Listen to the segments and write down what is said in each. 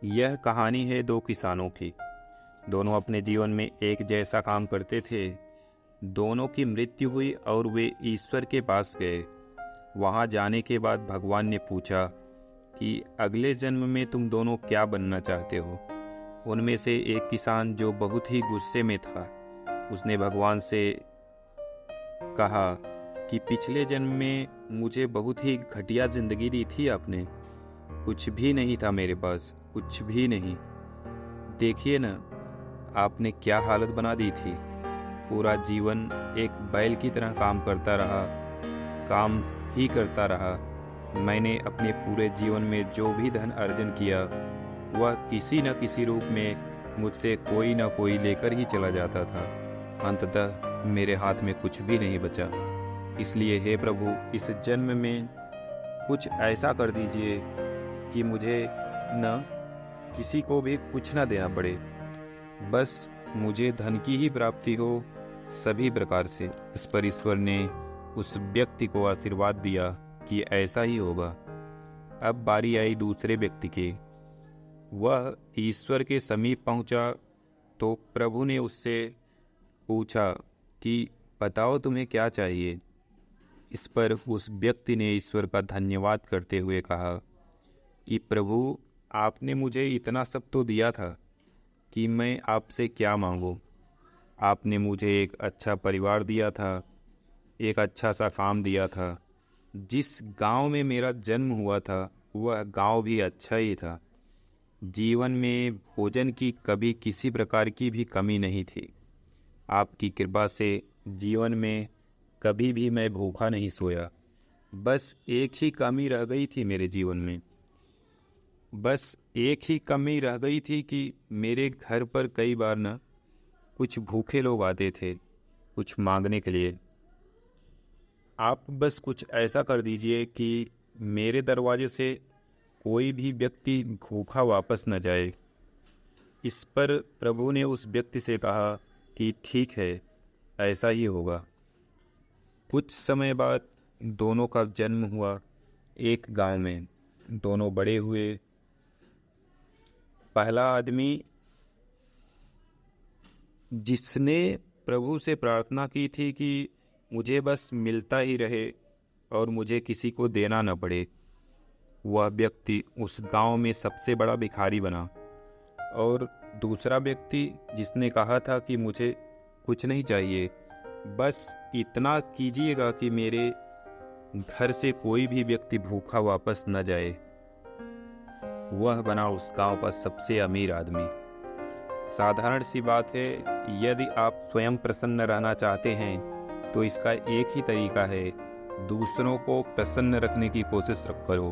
यह कहानी है दो किसानों की। दोनों अपने जीवन में एक जैसा काम करते थे। दोनों की मृत्यु हुई और वे ईश्वर के पास गए। वहाँ जाने के बाद भगवान ने पूछा कि अगले जन्म में तुम दोनों क्या बनना चाहते हो। उनमें से एक किसान जो बहुत ही गुस्से में था, उसने भगवान से कहा कि पिछले जन्म में मुझे बहुत ही घटिया जिंदगी दी थी आपने। कुछ भी नहीं था मेरे पास, कुछ भी नहीं। देखिए ना, आपने क्या हालत बना दी थी। पूरा जीवन एक बैल की तरह काम करता रहा, काम ही करता रहा। मैंने अपने पूरे जीवन में जो भी धन अर्जन किया वह किसी न किसी रूप में मुझसे कोई न कोई लेकर ही चला जाता था। अंततः मेरे हाथ में कुछ भी नहीं बचा। इसलिए हे प्रभु, इस जन्म में कुछ ऐसा कर दीजिए कि मुझे न किसी को भी कुछ न देना पड़े, बस मुझे धन की ही प्राप्ति हो सभी प्रकार से। इस पर ईश्वर ने उस व्यक्ति को आशीर्वाद दिया कि ऐसा ही होगा। अब बारी आई दूसरे व्यक्ति की। वह ईश्वर के समीप पहुंचा तो प्रभु ने उससे पूछा कि बताओ तुम्हें क्या चाहिए। इस पर उस व्यक्ति ने ईश्वर का धन्यवाद करते हुए कहा कि प्रभु, आपने मुझे इतना सब तो दिया था कि मैं आपसे क्या मांगूं। आपने मुझे एक अच्छा परिवार दिया था, एक अच्छा सा काम दिया था। जिस गांव में मेरा जन्म हुआ था वह गांव भी अच्छा ही था। जीवन में भोजन की कभी किसी प्रकार की भी कमी नहीं थी। आपकी कृपा से जीवन में कभी भी मैं भूखा नहीं सोया। बस एक ही कमी रह गई थी मेरे जीवन में। बस एक ही कमी रह गई थी कि मेरे घर पर कई बार न कुछ भूखे लोग आते थे कुछ मांगने के लिए। आप बस कुछ ऐसा कर दीजिए कि मेरे दरवाजे से कोई भी व्यक्ति भूखा वापस न जाए। इस पर प्रभु ने उस व्यक्ति से कहा कि ठीक है, ऐसा ही होगा। कुछ समय बाद दोनों का जन्म हुआ एक गांव में। दोनों बड़े हुए। पहला आदमी जिसने प्रभु से प्रार्थना की थी कि मुझे बस मिलता ही रहे और मुझे किसी को देना न पड़े, वह व्यक्ति उस गांव में सबसे बड़ा भिखारी बना। और दूसरा व्यक्ति जिसने कहा था कि मुझे कुछ नहीं चाहिए, बस इतना कीजिएगा कि मेरे घर से कोई भी व्यक्ति भूखा वापस न जाए, वह बना उस गांव का सबसे अमीर आदमी। साधारण सी बात है, यदि आप स्वयं प्रसन्न रहना चाहते हैं तो इसका एक ही तरीका है, दूसरों को प्रसन्न रखने की कोशिश करो।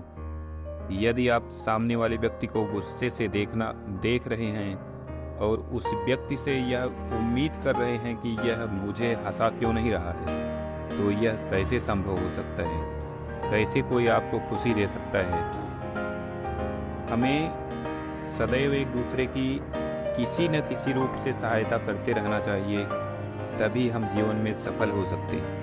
यदि आप सामने वाले व्यक्ति को गुस्से से देख रहे हैं और उस व्यक्ति से यह उम्मीद कर रहे हैं कि यह मुझे हंसा क्यों नहीं रहा है, तो यह कैसे संभव हो सकता है? कैसे कोई आपको खुशी दे सकता है? हमें सदैव एक दूसरे की किसी न किसी रूप से सहायता करते रहना चाहिए, तभी हम जीवन में सफल हो सकते हैं।